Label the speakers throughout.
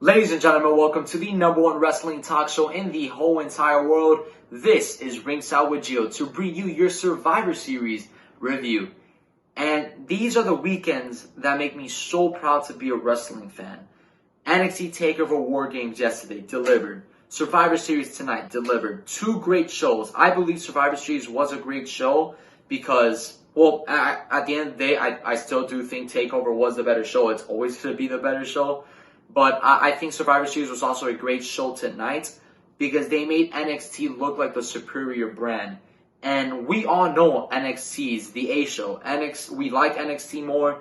Speaker 1: Ladies and gentlemen, welcome to the #1 wrestling talk show in the whole entire world. This is Ringside With Gio to bring you your Survivor Series review. And these are the weekends that make me so proud to be a wrestling fan. NXT TakeOver War Games yesterday, delivered. Survivor Series tonight, delivered. Two great shows. I believe Survivor Series was a great show because, well, at the end of the day, I still do think TakeOver was the better show. It's always going to be the better show. But I think Survivor Series was also a great show tonight because they made NXT look like the superior brand. And we all know NXT's the A show. We like NXT more.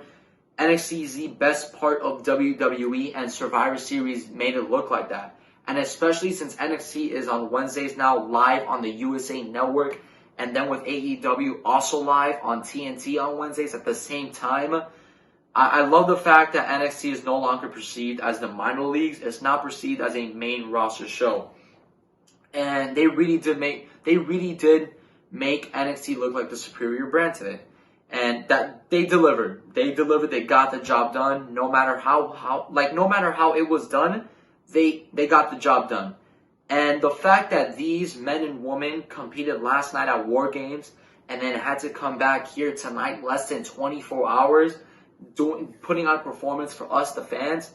Speaker 1: NXT is the best part of WWE, and Survivor Series made it look like that. And especially since NXT is on Wednesdays now, live on the USA Network, and then with AEW also live on TNT on Wednesdays at the same time. I love the fact that NXT is no longer perceived as the minor leagues. It's now perceived as a main roster show. And they really did make NXT look like the superior brand today. And that they delivered. They got the job done. No matter how it was done, they got the job done. And the fact that these men and women competed last night at War Games and then had to come back here tonight less than 24 hours putting on a performance for us, the fans,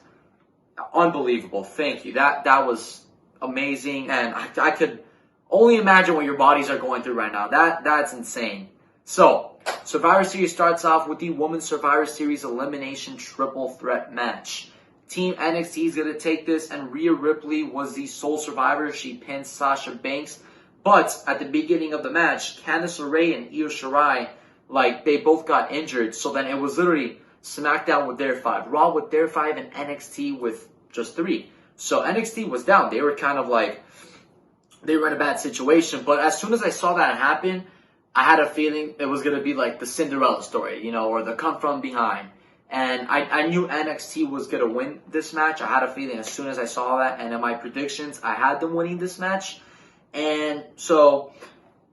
Speaker 1: unbelievable. Thank you. That was amazing, and I could only imagine what your bodies are going through right now. That's insane. So, Survivor Series starts off with the Women's Survivor Series Elimination Triple Threat match. Team NXT is going to take this, and Rhea Ripley was the sole survivor. She pinned Sasha Banks, but at the beginning of the match, Candice LeRae and Io Shirai, they both got injured, so then it was literally Smackdown with their 5, Raw with their 5, and NXT with just 3. So NXT was down. They were they were in a bad situation. But as soon as I saw that happen, I had a feeling it was going to be like the Cinderella story, or the come from behind. And I knew NXT was going to win this match. I had a feeling as soon as I saw that. And in my predictions, I had them winning this match. And so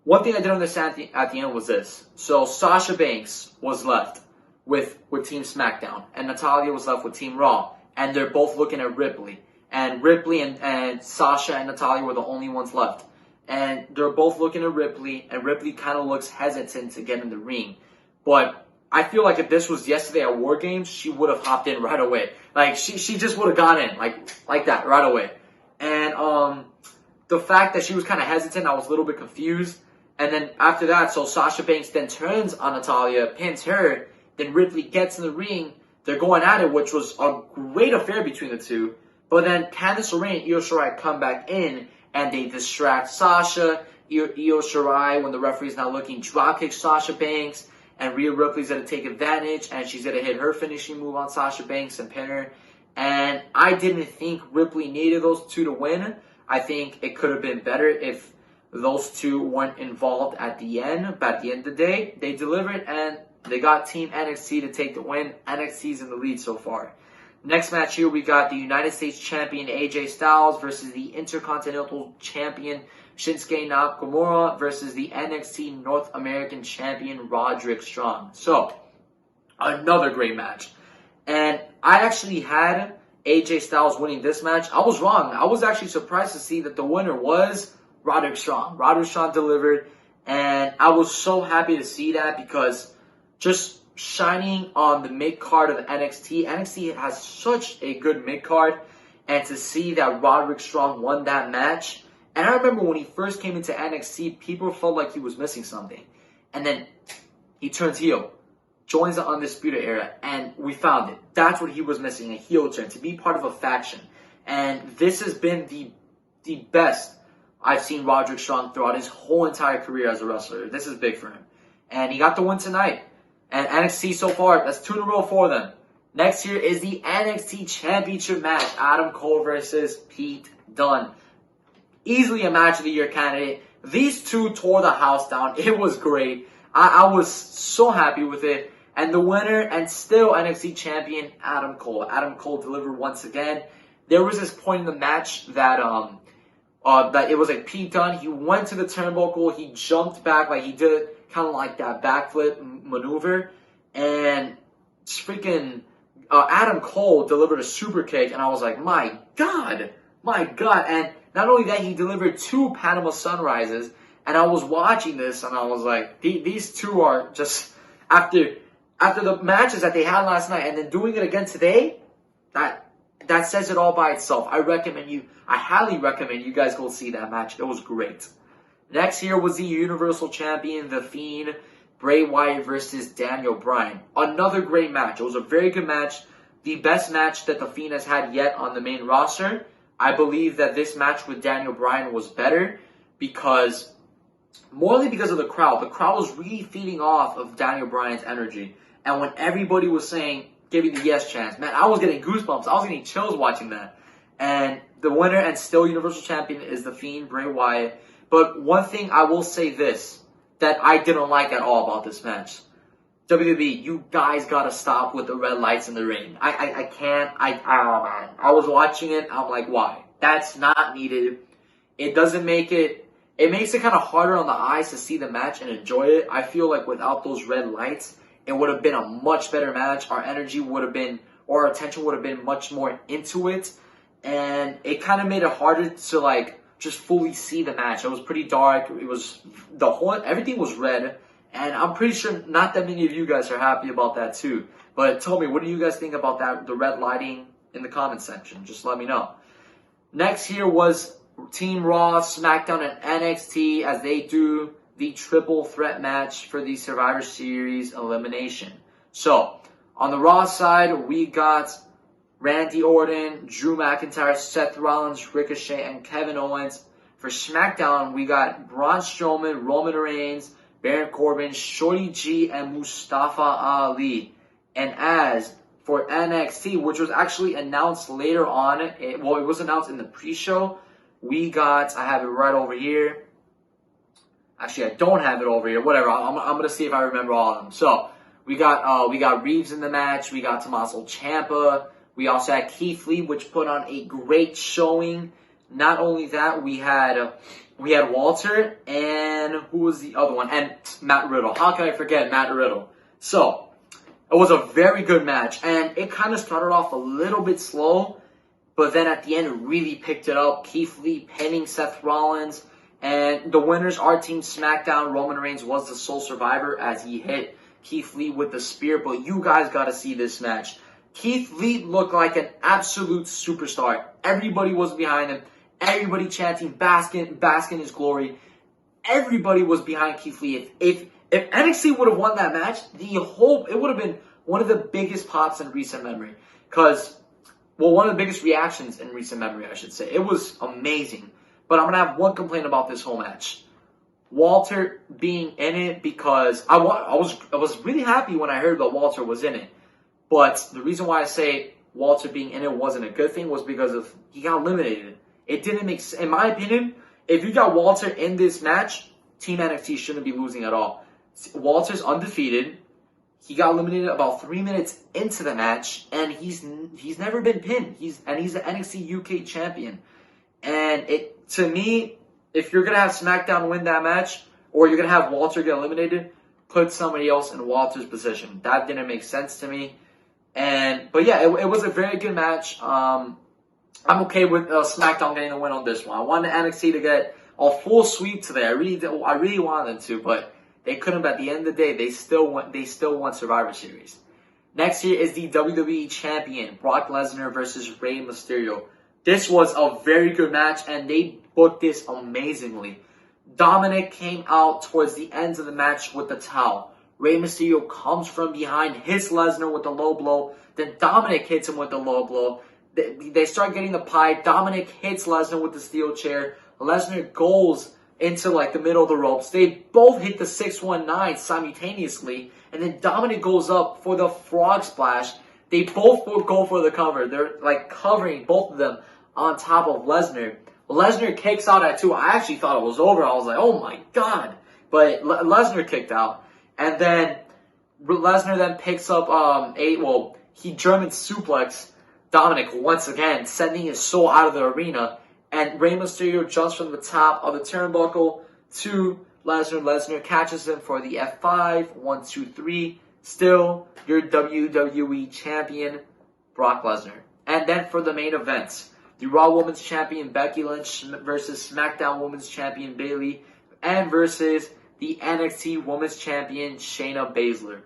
Speaker 1: one thing I didn't understand at the end was this. So Sasha Banks was left with Team Smackdown, and Natalya was left with Team Raw, and they're both looking at Ripley. And Ripley and Sasha and Natalya were the only ones left. And they're both looking at Ripley, and Ripley kind of looks hesitant to get in the ring. But I feel like if this was yesterday at War Games, she would have hopped in right away. She just would have gone in, like that, right away. And the fact that she was kind of hesitant, I was a little bit confused. And then after that, so Sasha Banks then turns on Natalya, pins her, then Ripley gets in the ring. They're going at it, which was a great affair between the two. But then Candice LeRae and Io Shirai come back in, and they distract Sasha. Io Shirai, when the referee's not looking, dropkick Sasha Banks. And Rhea Ripley's going to take advantage, and she's going to hit her finishing move on Sasha Banks and pin her. And I didn't think Ripley needed those two to win. I think it could have been better if those two weren't involved at the end. But at the end of the day, they delivered, and they got Team NXT to take the win. NXT's in the lead so far. Next match here, we got the United States Champion AJ Styles versus the Intercontinental Champion Shinsuke Nakamura versus the NXT North American Champion Roderick Strong. So, another great match. And I actually had AJ Styles winning this match. I was wrong. I was actually surprised to see that the winner was Roderick Strong. Roderick Strong delivered, and I was so happy to see that because just shining on the mid-card of NXT. NXT has such a good mid-card, and to see that Roderick Strong won that match. And I remember when he first came into NXT, people felt like he was missing something. And then he turns heel, joins the Undisputed Era, and we found it. That's what he was missing, a heel turn, to be part of a faction. And this has been the best I've seen Roderick Strong throughout his whole entire career as a wrestler. This is big for him. And he got the win tonight. And NXT so far, that's 2 in a row for them. Next here is the NXT Championship match. Adam Cole versus Pete Dunne. Easily a match of the year candidate. These two tore the house down. It was great. I was so happy with it. And the winner and still NXT champion, Adam Cole. Adam Cole delivered once again. There was this point in the match that that it was like Pete Dunne. He went to the turnbuckle. He jumped back, he did kind of like that backflip maneuver, and freaking Adam Cole delivered a super kick, and I was like, my God. And not only that, he delivered 2 Panama Sunrises, and I was watching this, and I was like, these two are just, after the matches that they had last night, and then doing it again today, that says it all by itself. I highly recommend you guys go see that match. It was great. Next here was the Universal Champion, The Fiend, Bray Wyatt versus Daniel Bryan. Another great match. It was a very good match. The best match that The Fiend has had yet on the main roster. I believe that this match with Daniel Bryan was better morely because of the crowd. The crowd was really feeding off of Daniel Bryan's energy. And when everybody was saying, give me the yes chance, man, I was getting goosebumps. I was getting chills watching that. And the winner and still Universal Champion is The Fiend, Bray Wyatt. But one thing I will say this, that I didn't like at all about this match. WWE, you guys gotta stop with the red lights in the ring. I can't. Oh man. I was watching it. I'm like, why? That's not needed. It doesn't make it. It makes it kind of harder on the eyes to see the match and enjoy it. I feel like without those red lights, it would have been a much better match. Our energy would have been, or our attention would have been much more into it. And it kind of made it harder to like just fully see the match. It was pretty dark. It was everything was red. And I'm pretty sure not that many of you guys are happy about that too. But tell me, what do you guys think about that, the red lighting, in the comment section? Just let me know. Next here was Team Raw, SmackDown, and NXT as they do the triple threat match for the Survivor Series elimination. So, on the Raw side, we got Randy Orton, Drew McIntyre, Seth Rollins, Ricochet, and Kevin Owens. For SmackDown, we got Braun Strowman, Roman Reigns, Baron Corbin, Shorty G, and Mustafa Ali. And as for NXT, which was actually announced later on, it was announced in the pre-show, we got, I have it right over here. Actually, I don't have it over here. Whatever, I'm going to see if I remember all of them. So, we got Reeves in the match. We got Tommaso Ciampa. We also had Keith Lee, which put on a great showing. Not only that, we had Walter, and who was the other one? And Matt Riddle. How can I forget Matt Riddle? So, it was a very good match, and it kind of started off a little bit slow, but then at the end, it really picked it up. Keith Lee pinning Seth Rollins, and the winners are Team SmackDown. Roman Reigns was the sole survivor as he hit Keith Lee with the spear, but you guys got to see this match. Keith Lee looked like an absolute superstar. Everybody was behind him. Everybody chanting, bask in his glory. Everybody was behind Keith Lee. If NXT would have won that match, it would have been one of the biggest pops in recent memory. One of the biggest reactions in recent memory, I should say. It was amazing. But I'm going to have one complaint about this whole match. Walter being in it, because I was really happy when I heard that Walter was in it. But the reason why I say Walter being in it wasn't a good thing was because he got eliminated. It didn't make sense. In my opinion, if you got Walter in this match, Team NXT shouldn't be losing at all. Walter's undefeated. He got eliminated about 3 minutes into the match, and he's never been pinned. He's the NXT UK champion. And to me, if you're gonna have SmackDown win that match, or you're gonna have Walter get eliminated, put somebody else in Walter's position. That didn't make sense to me. But yeah, it was a very good match. I'm okay with SmackDown getting the win on this one. I wanted NXT to get a full sweep today. I really wanted them to, but they couldn't. But at the end of the day, they still won Survivor Series. Next here is the WWE Champion, Brock Lesnar versus Rey Mysterio. This was a very good match, and they booked this amazingly. Dominic came out towards the ends of the match with the towel. Rey Mysterio comes from behind, hits Lesnar with a low blow. Then Dominic hits him with a low blow. They start getting the pie. Dominic hits Lesnar with the steel chair. Lesnar goes into like the middle of the ropes. They both hit the 619 simultaneously. And then Dominic goes up for the frog splash. They both go for the cover. They're like covering both of them on top of Lesnar. Lesnar kicks out at 2. I actually thought it was over. I was like, oh my God. But Lesnar kicked out. And then Lesnar then picks up he German suplex Dominic once again, sending his soul out of the arena. And Rey Mysterio jumps from the top of the turnbuckle to Lesnar. Lesnar catches him for the F5. 1, 2, 3. Still your WWE champion. Brock Lesnar. And then for the main event, the Raw Women's Champion Becky Lynch versus SmackDown Women's Champion Bayley, and versus the NXT Women's Champion Shayna Baszler.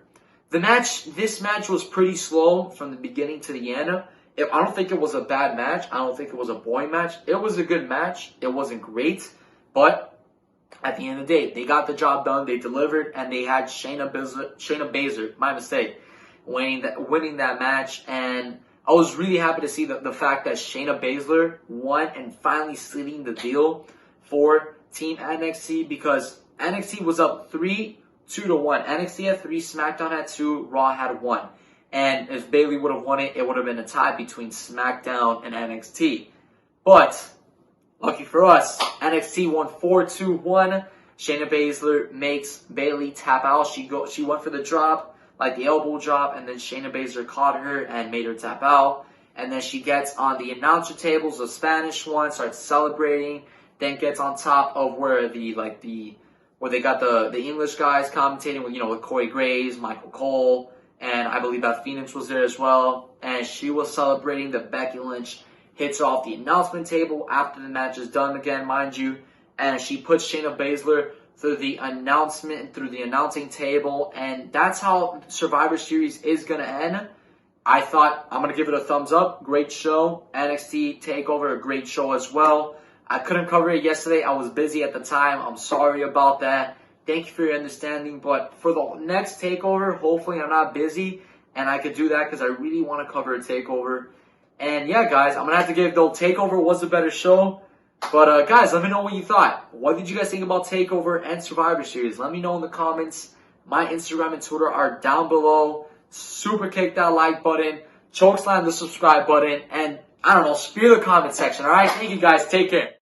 Speaker 1: This match was pretty slow from the beginning to the end. I don't think it was a bad match. I don't think it was a boring match. It was a good match. It wasn't great, but at the end of the day, they got the job done. They delivered, and they had Shayna Baszler, my mistake, winning that match. And I was really happy to see the fact that Shayna Baszler won and finally sealing the deal for Team NXT, because NXT was up 3-2 to 1. NXT had 3, SmackDown had 2, Raw had 1. And if Bayley would have won it, it would have been a tie between SmackDown and NXT. But lucky for us, NXT won 4-2-1. Shayna Baszler makes Bayley tap out. She went for the drop, like the elbow drop, and then Shayna Baszler caught her and made her tap out. And then she gets on the announcer tables, the Spanish one, starts celebrating, then gets on top of where they got the English guys commentating with Corey Graves, Michael Cole, and I believe that Phoenix was there as well. And she was celebrating that Becky Lynch hits her off the announcement table after the match is done again, mind you. And she puts Shayna Baszler through the announcing table. And that's how Survivor Series is going to end. I thought, I'm going to give it a thumbs up. Great show. NXT TakeOver, a great show as well. I couldn't cover it yesterday. I was busy at the time. I'm sorry about that. Thank you for your understanding. But for the next TakeOver, hopefully I'm not busy and I could do that, because I really want to cover a TakeOver. And yeah, guys, I'm going to have to give the TakeOver was a better show. But guys, let me know what you thought. What did you guys think about TakeOver and Survivor Series? Let me know in the comments. My Instagram and Twitter are down below. Super kick that like button. Chokeslam the subscribe button. And I don't know, spear the comment section. Alright, thank you guys. Take care.